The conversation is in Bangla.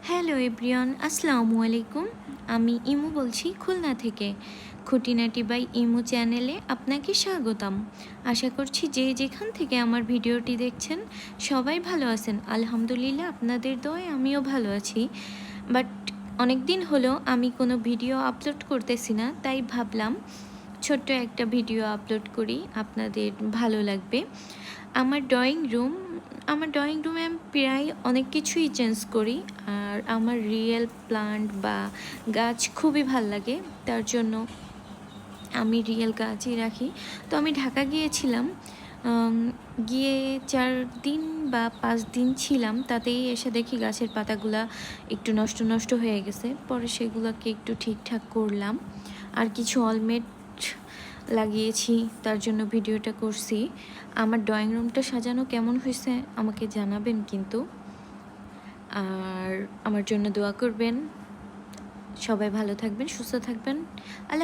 হ্যালো এভরিওয়ান, আসসালামু আলাইকুম। আমি ইমু বলছি খুলনা থেকে। খুঁটিনাটি বাই ইমু চ্যানেলে আপনাকে স্বাগতম। আশা করছি যে যেখান থেকে আমার ভিডিওটি দেখছেন সবাই ভালো আছেন। আলহামদুলিল্লাহ, আপনাদের দোয়ায় আমিও ভালো আছি। বাট অনেক দিন হলো আমি কোনো ভিডিও আপলোড করতেছি না, তাই ভাবলাম ছোট্ট একটা ভিডিও আপলোড করি, আপনাদের ভালো লাগবে। আমার ড্রয়িং রুমে আমি প্রায় অনেক কিছুই চেঞ্জ করি, আর আমার রিয়েল প্লান্ট বা গাছ খুবই ভাল লাগে, তার জন্য আমি রিয়েল গাছই রাখি। তো আমি ঢাকা গিয়েছিলাম, গিয়ে 4 দিন বা 5 দিন ছিলাম, তাতেই এসে দেখি গাছের পাতাগুলা একটু নষ্ট নষ্ট হয়ে গেছে। পরে সেগুলোকে একটু ঠিকঠাক করলাম, আর কিছু অলমেট লাগিয়েছি, তার জন্য ভিডিওটা করছি। আমার ড্রয়িং রুমটা সাজানো কেমন হয়েছে আমাকে জানাবেন কিন্তু, আর আমার জন্য দোয়া করবেন। সবাই ভালো থাকবেন, সুস্থ থাকবেন। আল্লাহ।